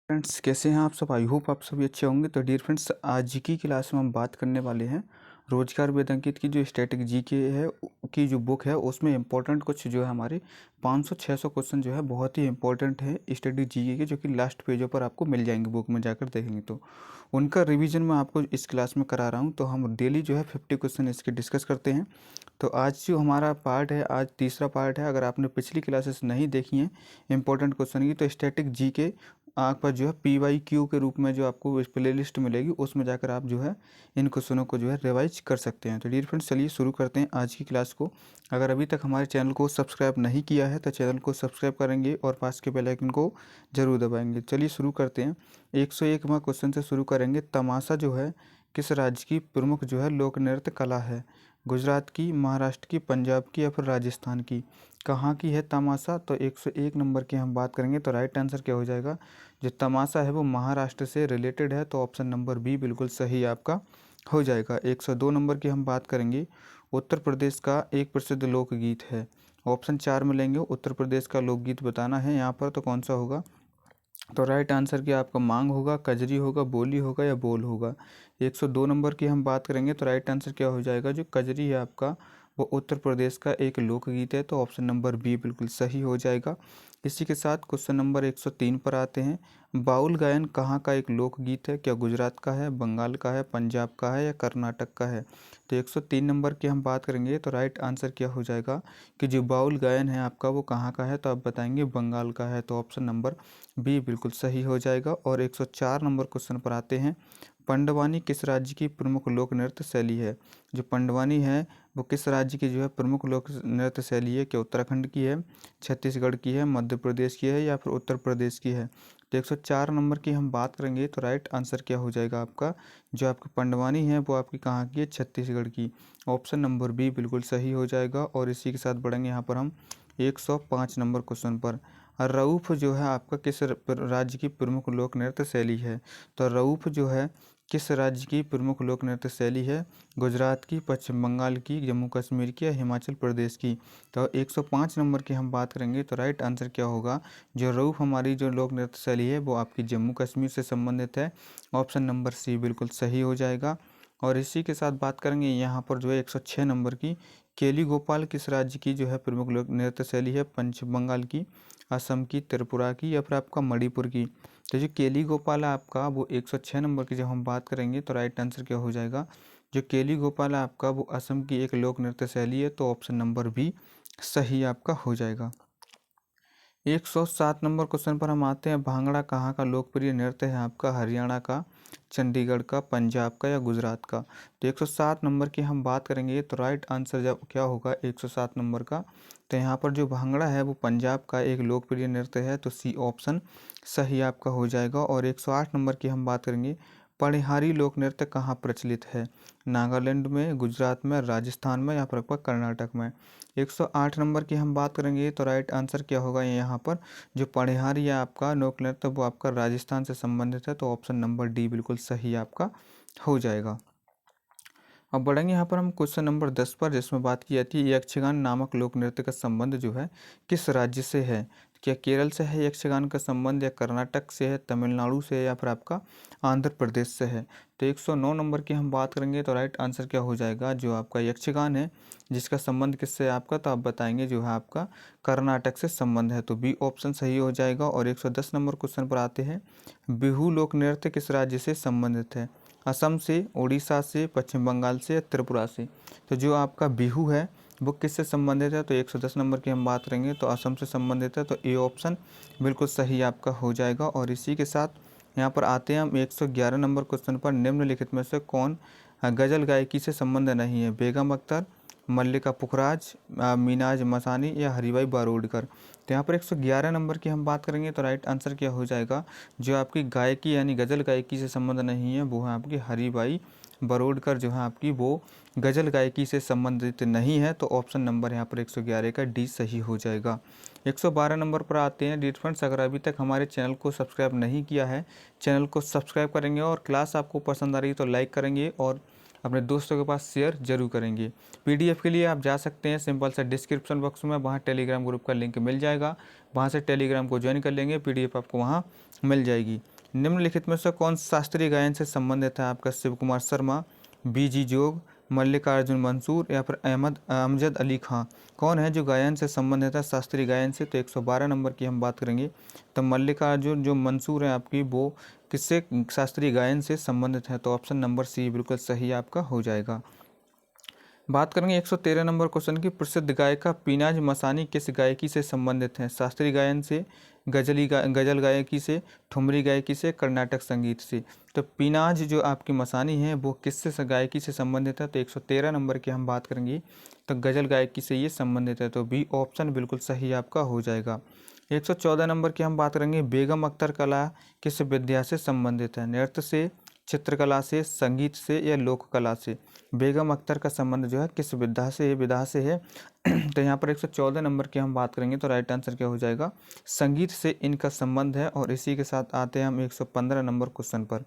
Friends, कैसे हैं आप सब? आई होप आप सभी अच्छे होंगे। तो डियर फ्रेंड्स, आज की क्लास में हम बात करने वाले हैं रोजगार वेद अंकित की जो स्टैटिक जीके है की जो बुक है उसमें इंपॉर्टेंट कुछ जो है हमारे 500-600 क्वेश्चन जो है बहुत ही इंपॉर्टेंट है स्टैटिक जीके के, जो कि लास्ट पेजों पर आपको मिल जाएंगे। बुक में जाकर देखेंगे तो उनका रिवीजन मैं आपको इस क्लास में करा रहा हूँ। तो हम डेली जो है 50 क्वेश्चन इसके डिस्कस करते हैं। तो आज जो हमारा पार्ट है, आज तीसरा पार्ट है। अगर आपने पिछली क्लासेस नहीं देखी हैं इंपॉर्टेंट क्वेश्चन की, तो स्टैटिक जीके आप पर जो है PYQ के रूप में जो आपको प्ले लिस्ट मिलेगी, उसमें जाकर आप जो है इन क्वेश्चनों को जो है रिवाइज कर सकते हैं। तो डियर फ्रेंड्स, चलिए शुरू करते हैं आज की क्लास को। अगर अभी तक हमारे चैनल को सब्सक्राइब नहीं किया है तो चैनल को सब्सक्राइब करेंगे और पास के बेल आइकन को जरूर दबाएंगे। चलिए शुरू करते हैं। 101वां क्वेश्चन से शुरू करेंगे। तमाशा जो है किस राज्य की प्रमुख जो है लोक नृत्य कला है? गुजरात की, महाराष्ट्र की, पंजाब की या फिर राजस्थान की? कहाँ की है तमाशा? तो 101 नंबर की हम बात करेंगे तो राइट आंसर क्या हो जाएगा? जो तमाशा है वो महाराष्ट्र से रिलेटेड है, तो ऑप्शन नंबर बी बिल्कुल सही आपका हो जाएगा। 102 नंबर की हम बात करेंगे। उत्तर प्रदेश का एक प्रसिद्ध लोकगीत है। ऑप्शन 4 मिलेंगे। उत्तर प्रदेश का लोकगीत बताना है यहाँ पर, तो कौन सा होगा? तो राइट आंसर क्या आपका मांग होगा, कजरी होगा, बोली होगा या बोल होगा? 102 नंबर की हम बात करेंगे तो राइट आंसर क्या हो जाएगा? जो कजरी है आपका वो उत्तर प्रदेश का एक लोकगीत है, तो ऑप्शन नंबर बी बिल्कुल सही हो जाएगा। इसी के साथ क्वेश्चन नंबर 103 पर आते हैं। बाउल गायन कहाँ का एक लोकगीत है? क्या गुजरात का है, बंगाल का है, पंजाब का है या कर्नाटक का है? तो 103 नंबर की हम बात करेंगे तो राइट आंसर क्या हो जाएगा कि जो बाउल गायन है आपका वो कहाँ का है? तो आप बताएंगे बंगाल का है, तो ऑप्शन नंबर बी बिल्कुल सही हो जाएगा। और 104 नंबर क्वेश्चन पर आते हैं। पंडवानी किस राज्य की प्रमुख लोक नृत्य शैली है? जो पंडवानी है वो किस राज्य की जो है प्रमुख लोक नृत्य शैली है? क्या उत्तराखंड की है, छत्तीसगढ़ की है, मध्य प्रदेश की है या फिर उत्तर प्रदेश की है? तो 104 नंबर की हम बात करेंगे तो राइट आंसर क्या हो जाएगा आपका? जो आपकी पंडवानी है वो आपकी कहाँ की है? छत्तीसगढ़ की। ऑप्शन नंबर बी बिल्कुल सही हो जाएगा। और इसी के साथ बढ़ेंगे यहाँ पर हम 105 नंबर क्वेश्चन पर। रऊफ जो है आपका किस राज्य की प्रमुख लोक नृत्य शैली है? तो रऊफ जो है किस राज्य की प्रमुख लोक नृत्य शैली है? गुजरात की, पश्चिम बंगाल की, जम्मू कश्मीर की या हिमाचल प्रदेश की? तो 105 नंबर की हम बात करेंगे तो राइट आंसर क्या होगा? जो रऊफ हमारी जो लोक नृत्य शैली है वो आपकी जम्मू कश्मीर से संबंधित है। ऑप्शन नंबर सी बिल्कुल सही हो जाएगा। और इसी के साथ बात करेंगे यहाँ पर जो है 106 नंबर की। केली गोपाल किस राज्य की जो है प्रमुख लोक नृत्य शैली है? पश्चिम बंगाल की, असम की, त्रिपुरा की या फिर आपका मणिपुर की? तो जो केली गोपाल है आपका वो 106 नंबर की जब हम बात करेंगे तो राइट आंसर क्या हो जाएगा? जो केली गोपाल है आपका वो असम की एक लोक नृत्य शैली है, तो ऑप्शन नंबर बी सही आपका हो जाएगा। 107 नंबर क्वेश्चन पर हम आते हैं। भांगड़ा कहाँ का लोकप्रिय नृत्य है आपका? हरियाणा का, चंडीगढ़ का, पंजाब का या गुजरात का? तो 107 नंबर की हम बात करेंगे तो राइट आंसर जब क्या होगा 107 नंबर का? तो यहाँ पर जो भांगड़ा है वो पंजाब का एक लोकप्रिय नृत्य है, तो सी ऑप्शन सही आपका हो जाएगा। और 108 नंबर की हम बात करेंगे। पनिहारी लोक नृत्य कहाँ प्रचलित है? नागालैंड में, गुजरात में, राजस्थान में या फिर आपका कर्नाटक में? 108 नंबर की हम बात करेंगे तो राइट आंसर क्या होगा यहाँ पर? जो पनिहारी है आपका लोक नृत्य वो आपका राजस्थान से संबंधित है, तो ऑप्शन नंबर डी बिल्कुल सही आपका हो जाएगा। अब बढ़ेंगे यहाँ पर हम क्वेश्चन नंबर 10 पर, जिसमें बात की जाती है यक्षगान नामक लोक नृत्य का संबंध जो है किस राज्य से है? क्या केरल से है यक्षगान का संबंध, या कर्नाटक से है, तमिलनाडु से है या फिर आपका आंध्र प्रदेश से है? तो 109 नंबर की हम बात करेंगे तो राइट आंसर क्या हो जाएगा? जो आपका यक्षगान है जिसका संबंध किससे है आपका? तो आप बताएंगे जो है आपका कर्नाटक से संबंध है, तो बी ऑप्शन सही हो जाएगा। और 110 नंबर क्वेश्चन पर आते हैं। बिहू लोक नृत्य किस राज्य से संबंधित है? असम से, उड़ीसा से, पश्चिम बंगाल से या त्रिपुरा से? तो जो आपका बिहू है वो किससे संबंधित है? तो 110 नंबर की हम बात करेंगे तो असम से संबंधित है, तो ए ऑप्शन बिल्कुल सही आपका हो जाएगा। और इसी के साथ यहाँ पर आते हैं हम 111 नंबर क्वेश्चन पर। निम्नलिखित में से कौन गज़ल गायकी से संबंध नहीं है? बेगम अख्तर, मल्लिका पुखराज, मीनाज मसानी या हरीबाई बारोडकर? तो यहाँ पर 111 नंबर की हम बात करेंगे तो राइट आंसर क्या हो जाएगा? जो आपकी गायकी यानी गज़ल गायकी से संबंध नहीं है वो है आपकी हरीबाई बरोडकर, जो है आपकी वो गज़ल गायकी से संबंधित नहीं है, तो ऑप्शन नंबर यहाँ पर 111 का डी सही हो जाएगा। 112 नंबर पर आते हैं। डियर फ्रेंड्स, अगर अभी तक हमारे चैनल को सब्सक्राइब नहीं किया है, चैनल को सब्सक्राइब करेंगे और क्लास आपको पसंद आ रही है तो लाइक करेंगे और अपने दोस्तों के पास शेयर जरूर करेंगे। पीडीएफ के लिए आप जा सकते हैं सिंपल सा डिस्क्रिप्शन बॉक्स में, वहाँ टेलीग्राम ग्रुप का लिंक मिल जाएगा, वहाँ से टेलीग्राम को ज्वाइन कर लेंगे, पीडीएफ आपको वहाँ मिल जाएगी। निम्नलिखित में से कौन शास्त्रीय गायन से संबंधित है? आपका शिव कुमार शर्मा, बीजी जोग, मल्लिकार्जुन मंसूर या फिर अमजद अली खां। कौन है जो गायन से संबंधित है शास्त्रीय गायन से? तो 112 नंबर की हम बात करेंगे। तो मल्लिकार्जुन जो मंसूर है आपकी, वो किससे शास्त्रीय गायन से संबंधित है? तो ऑप्शन नंबर सी बिल्कुल सही आपका हो जाएगा। बात करेंगे 113 नंबर क्वेश्चन की। प्रसिद्ध गायिका पीनाज मसानी किस गायकी से संबंधित हैं? शास्त्रीय गायन से, गजल गायकी से, ठुमरी गायकी से, कर्नाटक संगीत से। तो पीनाज जो आपकी मसानी है वो किससे गायकी से संबंधित है? तो 113 नंबर की हम बात करेंगे। तो गजल गायकी से ये संबंधित है। तो बी ऑप्शन बिल्कुल सही आपका हो जाएगा। 114 नंबर की हम बात करेंगे। बेगम अख्तर कला किस विद्या से संबंधित है? नृत्य से, चित्रकला से, संगीत से या लोक कला से? बेगम अख्तर का संबंध जो है किस विधा से है? तो यहाँ पर 114 नंबर की हम बात करेंगे तो राइट आंसर क्या हो जाएगा? संगीत से इनका संबंध है। और इसी के साथ आते हैं हम 115 नंबर क्वेश्चन पर।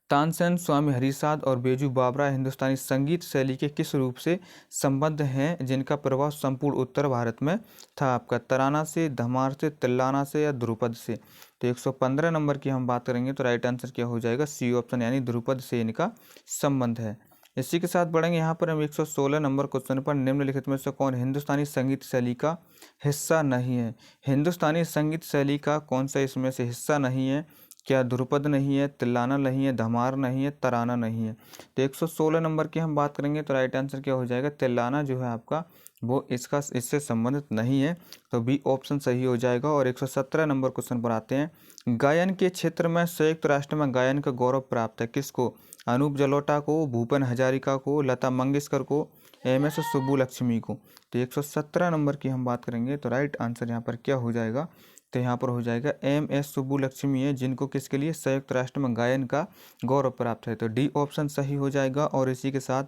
तानसेन, स्वामी हरिसाद और बेजू बावरा हिंदुस्तानी संगीत शैली के किस रूप से संबद्ध हैं जिनका प्रभाव संपूर्ण उत्तर भारत में था? आपका तराना से, धमार से, तिल्लाना से या ध्रुपद से? तो 115 नंबर की हम बात करेंगे तो राइट आंसर क्या हो जाएगा? सी ऑप्शन, यानी ध्रुपद से इनका संबंध है। इसी के साथ बढ़ेंगे यहाँ पर हम 116 नंबर क्वेश्चन पर। निम्नलिखित में से कौन हिंदुस्तानी संगीत शैली का हिस्सा नहीं है? हिंदुस्तानी संगीत शैली का कौन सा इसमें से हिस्सा नहीं है? क्या ध्रुपद नहीं है, तिल्लाना नहीं है, धमार नहीं है, तराना नहीं है? तो 116 नंबर की हम बात करेंगे तो राइट आंसर क्या हो जाएगा? तिल्लाना जो है आपका वो इससे संबंधित नहीं है। तो बी ऑप्शन सही हो जाएगा। और 117 नंबर क्वेश्चन पर आते हैं। गायन के क्षेत्र में संयुक्त राष्ट्र में गायन का गौरव प्राप्त है किसको? अनूप जलोटा को, भूपेन हजारिका को, लता मंगेशकर को, एम एस सुब्बुलक्ष्मी को? तो 117 नंबर की हम बात करेंगे तो राइट आंसर यहाँ पर क्या हो जाएगा? तो यहाँ पर हो जाएगा एम एस सुब्बुलक्ष्मी है, जिनको किसके लिए? संयुक्त राष्ट्र में गायन का गौरव प्राप्त है। तो डी ऑप्शन सही हो जाएगा। और इसी के साथ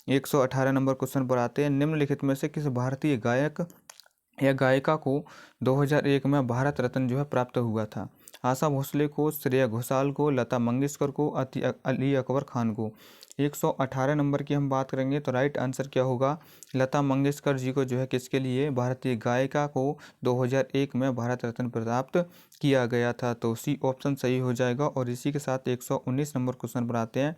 118 नंबर क्वेश्चन पर आते हैं। निम्नलिखित में से किस भारतीय गायक या गायिका को 2001 में भारत रत्न जो है प्राप्त हुआ था? आशा भोसले को, श्रेया घोषाल को, लता मंगेशकर को, अली अकबर खान को? 118 नंबर की हम बात करेंगे तो राइट आंसर क्या होगा? लता मंगेशकर जी को जो है किसके लिए? भारतीय गायिका को 2001 में भारत रत्न प्राप्त किया गया था। तो सी ऑप्शन सही हो जाएगा। और इसी के साथ 119 नंबर क्वेश्चन पर आते हैं।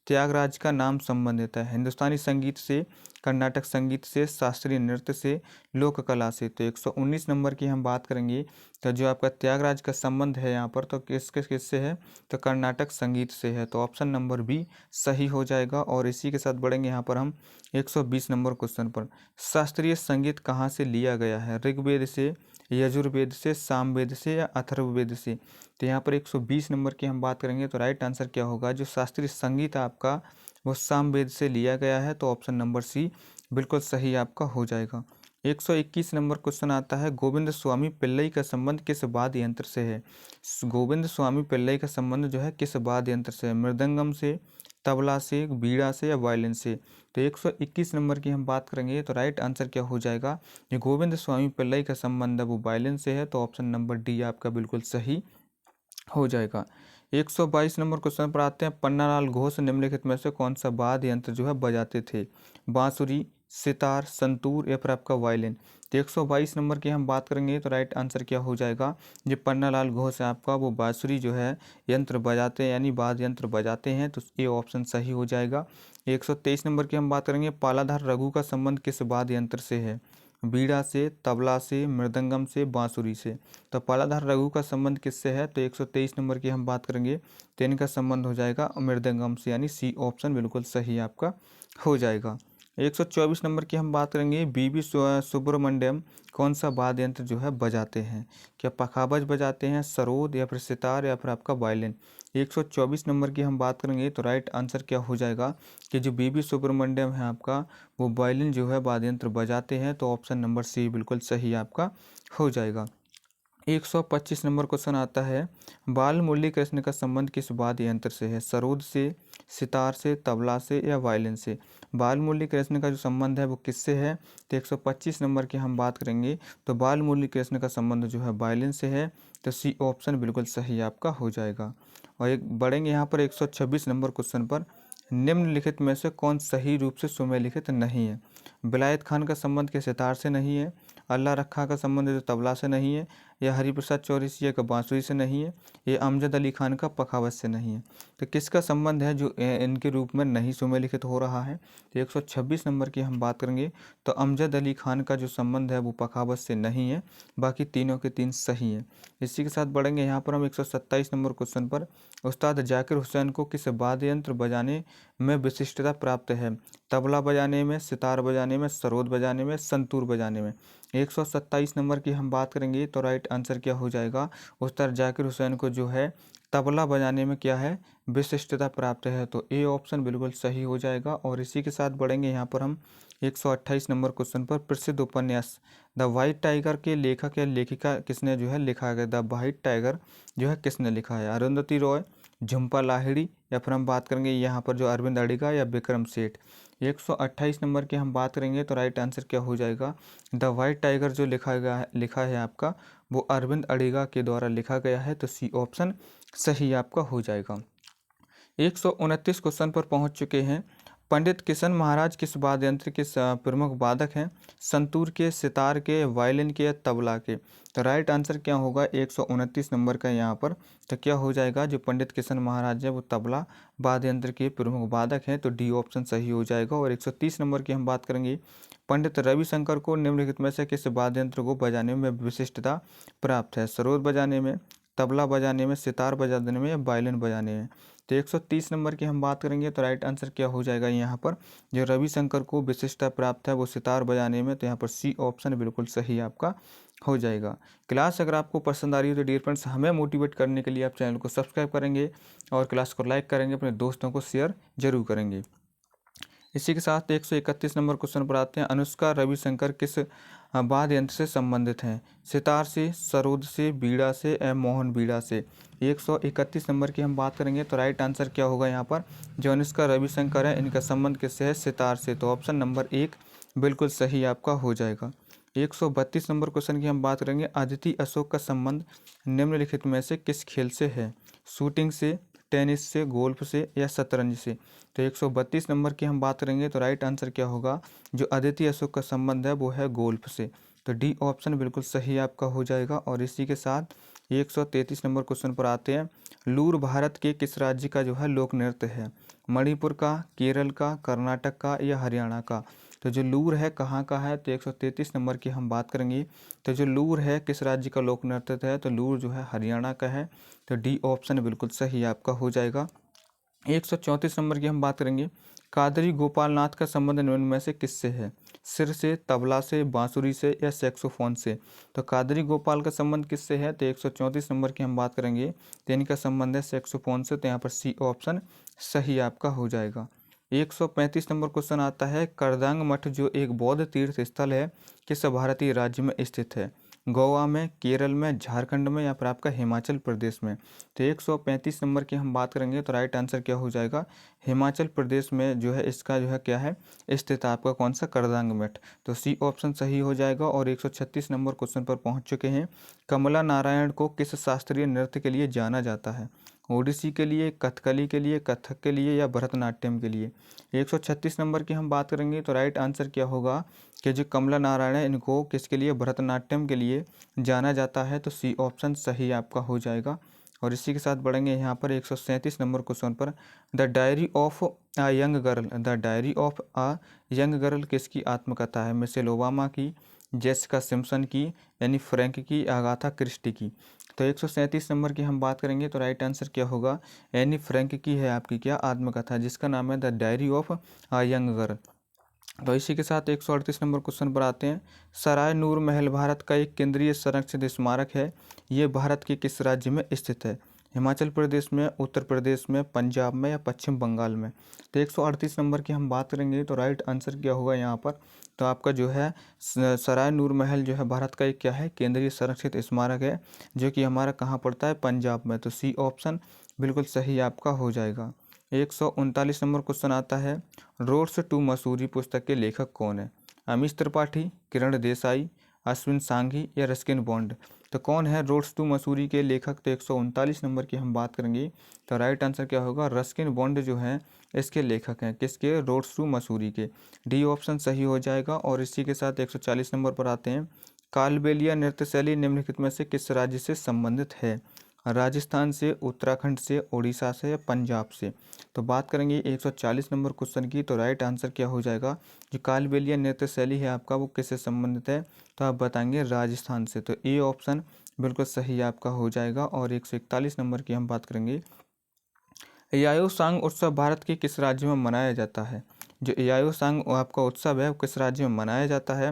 त्यागराज का नाम संबंधित है हिंदुस्तानी संगीत से, कर्नाटक संगीत से, शास्त्रीय नृत्य से, लोक कला से? तो 119 नंबर की हम बात करेंगे तो जो आपका त्यागराज का संबंध है यहाँ पर तो किससे है? तो कर्नाटक संगीत से है। तो ऑप्शन नंबर बी सही हो जाएगा। और इसी के साथ बढ़ेंगे यहाँ पर हम 120 नंबर क्वेश्चन पर। शास्त्रीय संगीत कहाँ से लिया गया है? ऋग्वेद से, यजुर्वेद से, सामवेद से या अथर्ववेद से? तो यहाँ पर 120 नंबर की हम बात करेंगे तो राइट आंसर क्या होगा? जो शास्त्रीय संगीत आपका वो सामवेद से लिया गया है। तो ऑप्शन नंबर सी बिल्कुल सही आपका हो जाएगा। 121 नंबर क्वेश्चन आता है। गोविंद स्वामी पिल्लई का संबंध किस वाद्य यंत्र से है? गोविंद स्वामी पिल्लई का संबंध जो है किस वाद्य यंत्र से है? मृदंगम से, तबला से, बीड़ा से या वायलिन से? तो 121 नंबर की हम बात करेंगे तो राइट आंसर क्या हो जाएगा? ये गोविंद स्वामी पिल्लई का संबंध है वो वायलिन से है। तो ऑप्शन नंबर डी आपका बिल्कुल सही हो जाएगा। 122 नंबर क्वेश्चन पर आते हैं। पन्नालाल घोष निम्नलिखित में से कौन सा वाद्य यंत्र जो है बजाते थे? बांसुरी, सितार, संतूर या फिर आपका वायलिन? तो 122 नंबर की हम बात करेंगे तो राइट आंसर क्या हो जाएगा? जो पन्नालाल घोष है आपका वो बांसुरी जो है यंत्र बजाते हैं, यानी वाद्य यंत्र बजाते हैं। तो ये ऑप्शन सही हो जाएगा। 123 नंबर की हम बात करेंगे। पालाधार रघु का संबंध किस वाद्य यंत्र से है? बीड़ा से, तबला से, मृदंगम से, बांसुरी से? तो पालाधार रघु का संबंध किससे है? तो 123 नंबर की हम बात करेंगे तो इनका संबंध हो जाएगा मृदंगम से, यानी सी ऑप्शन बिल्कुल सही आपका हो जाएगा। 124 नंबर की हम बात करेंगे। बीबी सुब्रमण्यम कौन सा वाद्य यंत्र जो है बजाते हैं? क्या पखावज बजाते हैं, सरोद या फिर सितार या फिर आपका वायलिन? 124 नंबर की हम बात करेंगे तो राइट आंसर क्या हो जाएगा? कि जो बीबी सुब्रमण्यम है आपका वो वायलिन जो है वाद्य यंत्र बजाते हैं। तो ऑप्शन नंबर सी बिल्कुल सही आपका हो जाएगा। 125 नंबर क्वेश्चन आता है। बाल मुरली कृष्ण का संबंध किस वाद्य यंत्र से है? सरोद से, सितार से, तबला से या वायलिन से? बाल मुरली कृष्ण का जो संबंध है वो किससे है? तो 125 नंबर की हम बात करेंगे तो बाल मुरली कृष्ण का संबंध जो है वायलिन से है। तो सी ऑप्शन बिल्कुल सही आपका हो जाएगा। और एक बढ़ेंगे यहाँ पर 126 नंबर क्वेश्चन पर। निम्नलिखित में से कौन सही रूप से सुमेलिखित नहीं है? विलायत खान का संबंध के सितार से नहीं है, अल्लाह रखा का संबंध जो तबला से नहीं है, ये हरिप्रसाद चौरसिया का बांसुरी से नहीं है, ये अमजद अली खान का पखावज से नहीं है। तो किसका संबंध है जो इनके रूप में नहीं सुमेलिखित हो रहा है? तो 126 नंबर की हम बात करेंगे तो अमजद अली खान का जो संबंध है वो पखावज से नहीं है, बाकी तीनों के तीन सही है। इसी के साथ बढ़ेंगे यहाँ पर हम 127 नंबर क्वेश्चन पर। उस्ताद जाकिर हुसैन को किस वाद्य यंत्र बजाने में विशिष्टता प्राप्त है? तबला बजाने में, सितार बजाने में, सरोद बजाने में, संतूर बजाने में। 127 नंबर की हम बात करेंगे तो राइट आंसर क्या हो जाएगा? उस्ताद जाकिर हुसैन को जो है तबला बजाने में क्या है, विशिष्टता प्राप्त है। तो ए ऑप्शन बिल्कुल सही हो जाएगा। और इसी के साथ बढ़ेंगे यहाँ पर हम 128 नंबर क्वेश्चन पर। प्रसिद्ध उपन्यास द वाइट टाइगर के लेखक या लेखिका किसने जो है लिखा गया? द वाइट टाइगर जो है किसने लिखा है? अरुंधति रॉय, झुम्पा लाहिड़ी, या फिर हम बात करेंगे यहाँ पर जो अरविंद अडिगा या विक्रम सेठ। 128 नंबर की हम बात करेंगे तो राइट आंसर क्या हो जाएगा? द वाइट टाइगर जो लिखा है आपका वो अरविंद अडिगा के द्वारा लिखा गया है। तो सी ऑप्शन सही आपका हो जाएगा। 129 क्वेश्चन पर पहुंच चुके हैं। पंडित किशन महाराज किस वाद्य यंत्र के प्रमुख वादक हैं? संतूर के, सितार के, वायलिन के या तबला के? तो राइट आंसर क्या होगा 129 नंबर का यहाँ पर? तो क्या हो जाएगा? जो पंडित किशन महाराज है वो तबला वाद्य यंत्र के प्रमुख वादक हैं। तो डी ऑप्शन सही हो जाएगा। और 130 नंबर की हम बात करेंगे। पंडित रविशंकर को निम्नलिखित में से किस वाद्य यंत्र को बजाने में विशिष्टता प्राप्त है? सरोद बजाने में, तबला बजाने में, सितार बजाने में या वायलिन बजाने में? तो 130 नंबर की हम बात करेंगे तो राइट आंसर क्या हो जाएगा यहाँ पर? जो रविशंकर को विशिष्टता प्राप्त है वो सितार बजाने में। तो यहाँ पर सी ऑप्शन बिल्कुल सही आपका हो जाएगा। क्लास अगर आपको पसंद आ रही है तो डियर फ्रेंड्स हमें मोटिवेट करने के लिए आप चैनल को सब्सक्राइब करेंगे और क्लास को लाइक करेंगे, अपने दोस्तों को शेयर जरूर करेंगे। इसी के साथ 131 नंबर क्वेश्चन पर आते हैं। अनुष्का रविशंकर किस वाद्य यंत्र से संबंधित हैं? सितार से, सरोद से, बीड़ा से या मोहन बीड़ा से? 131 नंबर की हम बात करेंगे तो राइट आंसर क्या होगा यहाँ पर? जो अनुष्का रविशंकर है इनका संबंध किससे है? सितार से। तो ऑप्शन नंबर 1 बिल्कुल सही आपका हो जाएगा। 132 नंबर क्वेश्चन की हम बात करेंगे। अदिति अशोक का संबंध निम्नलिखित में से किस खेल से है? शूटिंग से, टेनिस से, गोल्फ से या शतरंज से? तो 132 नंबर की हम बात करेंगे तो राइट आंसर क्या होगा? जो अदिति अशोक का संबंध है वो है गोल्फ से। तो डी ऑप्शन बिल्कुल सही आपका हो जाएगा। और इसी के साथ 133 नंबर क्वेश्चन पर आते हैं। लूर भारत के किस राज्य का जो है लोक नृत्य है? मणिपुर का, केरल का, कर्नाटक का या हरियाणा का? तो जो लूर है कहाँ का है? तो 133 नंबर की हम बात करेंगे तो जो लूर है किस राज्य का लोक नृत्य है? तो लूर जो है हरियाणा का है। तो डी ऑप्शन बिल्कुल सही आपका हो जाएगा। 134 नंबर की हम बात करेंगे। कादरी गोपाल नाथ का संबंध निम्न में से किससे है? सिर से, तबला से, बांसुरी से या सैक्सोफोन से? तो कादरी गोपाल का संबंध किससे है? तो 134 नंबर की हम बात करेंगे तो इनका संबंध है सैक्सोफोन से। तो यहाँ पर सी ऑप्शन सही आपका हो जाएगा। 135 नंबर क्वेश्चन आता है। करदांग मठ जो एक बौद्ध तीर्थ स्थल है किस भारतीय राज्य में स्थित है? गोवा में, केरल में, झारखंड में या फिर आपका हिमाचल प्रदेश में? तो 135 नंबर की हम बात करेंगे तो राइट आंसर क्या हो जाएगा? हिमाचल प्रदेश में जो है इसका जो है क्या है स्थित आपका कौन सा? करदांग मठ। तो सी ऑप्शन सही हो जाएगा। और 136 नंबर क्वेश्चन पर पहुंच चुके हैं। कमला नारायण को किस शास्त्रीय नृत्य के लिए जाना जाता है? ओडिसी के लिए, कथकली के लिए, कथक के लिए या भरतनाट्यम के लिए? 136 नंबर की हम बात करेंगे तो राइट आंसर क्या होगा कि जो कमला नारायण है इनको किसके लिए? भरतनाट्यम के लिए जाना जाता है। तो सी ऑप्शन सही आपका हो जाएगा। और इसी के साथ बढ़ेंगे यहाँ पर 137 नंबर क्वेश्चन पर। The diary of a young girl, the diary of a young girl किसकी आत्मकथा है? मिशेल ओबामा की, जेसिका सिम्पसन की, एनी फ्रैंक की, अगाथा क्रिस्टी की? तो 137 नंबर की हम बात करेंगे तो राइट आंसर क्या होगा? एनी फ्रैंक की है आपकी क्या आत्मकथा, जिसका नाम है the diary of a young girl. तो इसी के साथ 138 नंबर क्वेश्चन पर आते हैं। सराय नूर महल भारत का एक केंद्रीय संरक्षित स्मारक है। ये भारत के किस राज्य में स्थित है? हिमाचल प्रदेश में, उत्तर प्रदेश में, पंजाब में या पश्चिम बंगाल में? तो 138 नंबर की हम बात करेंगे तो राइट आंसर क्या होगा यहाँ पर? तो आपका जो है सराय नूर महल जो है भारत का एक क्या है? केंद्रीय संरक्षित स्मारक है, जो कि हमारा कहाँ पड़ता है? पंजाब में। तो सी ऑप्शन बिल्कुल सही आपका हो जाएगा। 139 नंबर क्वेश्चन आता है। रोड्स टू मसूरी पुस्तक के लेखक कौन है? अमीश त्रिपाठी, किरण देसाई, अश्विन सांघी या रस्किन बॉन्ड? तो कौन है रोड्स टू मसूरी के लेखक? तो 139 नंबर की हम बात करेंगे तो राइट आंसर क्या होगा? रस्किन बॉन्ड जो है इसके लेखक हैं। किसके? रोड्स टू मसूरी के। डी ऑप्शन सही हो जाएगा। और इसी के साथ 140 नंबर पर आते हैं। कालबेलिया नृत्य शैली निम्नलिखित में से किस राज्य से संबंधित है? राजस्थान से, उत्तराखंड से, उड़ीसा से या पंजाब से? तो बात करेंगे 140 नंबर क्वेश्चन की, तो राइट आंसर क्या हो जाएगा? जो कालबेलिया नृत्य शैली है आपका वो किससे संबंधित है? तो आप बताएंगे राजस्थान से। तो ए ऑप्शन बिल्कुल सही आपका हो जाएगा। और 141 नंबर की हम बात करेंगे, याओसांग उत्सव भारत के किस राज्य में मनाया जाता है? जो याओसांग आपका उत्सव है वो किस राज्य में मनाया जाता है?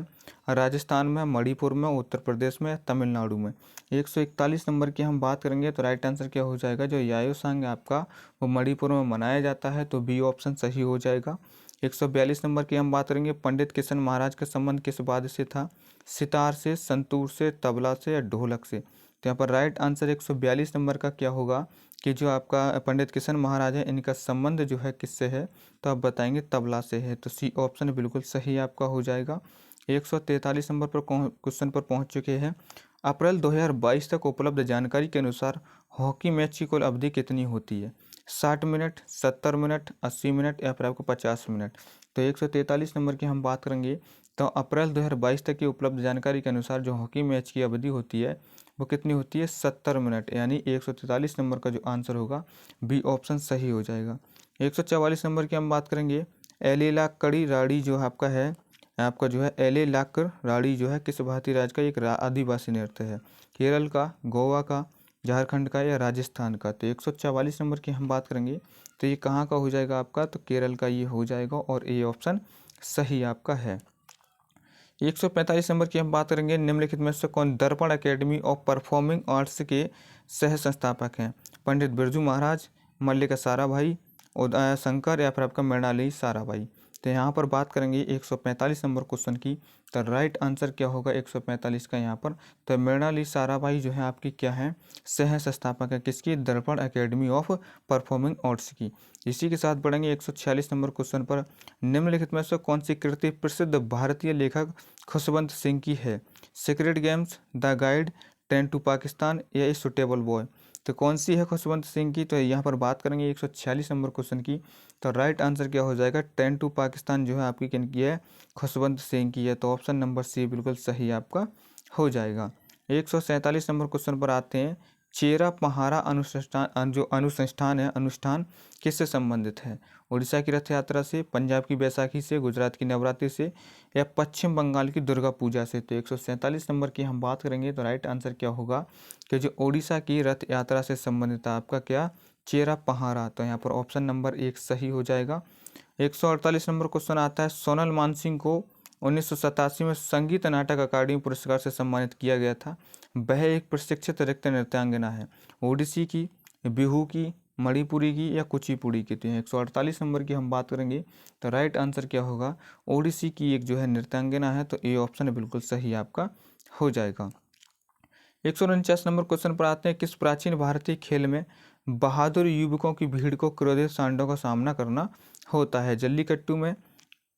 राजस्थान में, मणिपुर में, उत्तर प्रदेश में, तमिलनाडु में? 141 नंबर की हम बात करेंगे, तो राइट आंसर क्या हो जाएगा? जो याओसांग है आपका वो मणिपुर में मनाया जाता है, तो बी ऑप्शन सही हो जाएगा। 142 नंबर की हम बात करेंगे, पंडित किशन महाराज का संबंध किस वाद्य से था? सितार से, संतूर से, तबला से या ढोलक से? तो यहाँ पर राइट आंसर 142 नंबर का क्या होगा कि जो आपका पंडित किशन महाराज है इनका संबंध जो है किससे है? तो आप बताएंगे तबला से है। तो सी ऑप्शन बिल्कुल सही आपका हो जाएगा। 143 नंबर पर क्वेश्चन पर पहुंच चुके हैं। अप्रैल 2022 तक उपलब्ध जानकारी के अनुसार हॉकी मैच की कुल अवधि कितनी होती है? 60 मिनट, 70 मिनट, 80 मिनट या फिर आपको 50 मिनट? तो 143 नंबर की हम बात करेंगे, तो अप्रैल 2022 तक की उपलब्ध जानकारी के अनुसार जो हॉकी मैच की अवधि होती है वो कितनी होती है? 70 मिनट, यानी 143 नंबर का जो आंसर होगा बी ऑप्शन सही हो जाएगा। 144 नंबर की हम बात करेंगे, एलेलाकड़ी राड़ी जो आपका है, आपका जो है एलेलाकर राड़ी जो है किस भारतीय राज्य का एक आदिवासी नृत्य है? केरल का, गोवा का, झारखंड का या राजस्थान का? तो 144 नंबर की हम बात करेंगे, तो ये कहाँ का हो जाएगा आपका? तो केरल का ये हो जाएगा और ए ऑप्शन सही आपका है। 145 नंबर की हम बात करेंगे, निम्नलिखित में से कौन दर्पण एकेडमी ऑफ परफॉर्मिंग आर्ट्स के सह संस्थापक हैं? पंडित बिरजू महाराज, मल्लिका साराभाई, उदय शंकर या फिर आपका मृणालिनी साराभाई? तो यहाँ पर बात करेंगे 145 नंबर क्वेश्चन की, तो राइट आंसर क्या होगा 145 का यहाँ पर? तो मृणालिनी साराभाई जो है आपकी क्या है? सह संस्थापक है किसकी? दर्पण एकेडमी ऑफ परफॉर्मिंग आर्ट्स की। इसी के साथ बढ़ेंगे 146 नंबर क्वेश्चन पर, निम्नलिखित में से कौन सी कृति प्रसिद्ध भारतीय लेखक खुशवंत सिंह की है? Secret games, the guide, train to Pakistan या ए सुटेबल बॉय? तो कौन सी है खुशवंत सिंह की? तो यहाँ पर बात करेंगे 146 नंबर क्वेश्चन की, तो राइट आंसर क्या हो जाएगा? ट्रेन टू पाकिस्तान जो है आपकी किन की है? खुशवंत सिंह की है। तो ऑप्शन नंबर सी बिल्कुल सही आपका हो जाएगा। 147 नंबर क्वेश्चन पर आते हैं, चेरा पहाड़ा अनुष्ठान जो अनुष्ठान किससे संबंधित है? उड़ीसा की रथ यात्रा से, पंजाब की बैसाखी से, गुजरात की नवरात्रि से या पश्चिम बंगाल की दुर्गा पूजा से? तो 147 नंबर की हम बात करेंगे, तो राइट आंसर क्या होगा कि जो उड़ीसा की रथ यात्रा से संबंधित है आपका क्या? चेरा पहाड़ा। तो यहाँ पर ऑप्शन नंबर 1 सही हो जाएगा। 148 नंबर क्वेश्चन आता है, सोनल मानसिंह को 1987 में संगीत नाटक अकादमी पुरस्कार से सम्मानित किया गया था। वह एक प्रशिक्षित नृत्य नृत्यांगना है। ओडिसी की, बिहू की, मणिपुरी की या कुचिपुड़ी की? तो 148 नंबर की हम बात करेंगे, तो राइट आंसर क्या होगा? ओडिसी की एक जो है नृत्यांगना है, तो ए ऑप्शन बिल्कुल सही आपका हो जाएगा। 149 नंबर क्वेश्चन पर आते हैं, किस प्राचीन भारतीय खेल में बहादुर युवकों की भीड़ को क्रोधित सांडों का सामना करना होता है? जल्लीकट्टू में,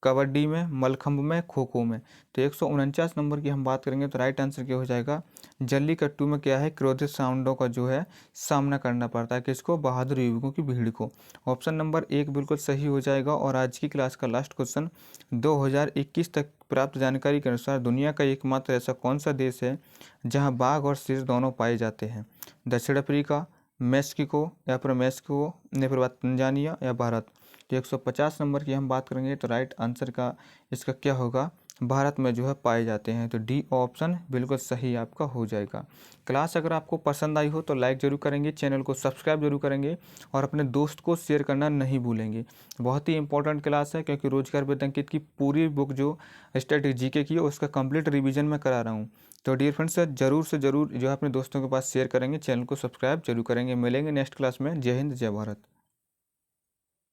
कबड्डी में, मलखंभ में, खो खो में? तो 149 नंबर की हम बात करेंगे, तो राइट आंसर क्या हो जाएगा? जल्लीकट्टू में क्या है? क्रोधित सांडों का जो है सामना करना पड़ता है किसको? बहादुर युवकों की भीड़ को। ऑप्शन नंबर 1 बिल्कुल सही हो जाएगा। और आज की क्लास का लास्ट क्वेश्चन, 2021 तक प्राप्त जानकारी के अनुसार दुनिया का एकमात्र ऐसा कौन सा देश है जहां बाघ और शेर दोनों पाए जाते हैं? दक्षिण अफ्रीका, मेक्सिको या फिर मेक्सिको, या फिर तंजानिया या भारत? तो 150 नंबर की हम बात करेंगे, तो राइट आंसर का इसका क्या होगा? भारत में जो है पाए जाते हैं। तो डी ऑप्शन बिल्कुल सही आपका हो जाएगा। क्लास अगर आपको पसंद आई हो तो लाइक जरूर करेंगे, चैनल को सब्सक्राइब जरूर करेंगे और अपने दोस्त को शेयर करना नहीं भूलेंगे। बहुत ही इंपॉर्टेंट क्लास है, क्योंकि रोजगार वेद अंकित की पूरी बुक जो स्टैटिक जीके की है उसका कंप्लीट रिवीजन मैं करा रहा हूँ। तो डियर फ्रेंड्स, ज़रूर से ज़रूर जो है अपने दोस्तों के पास शेयर करेंगे, चैनल को सब्सक्राइब जरूर करेंगे। मिलेंगे नेक्स्ट क्लास में। जय हिंद, जय भारत।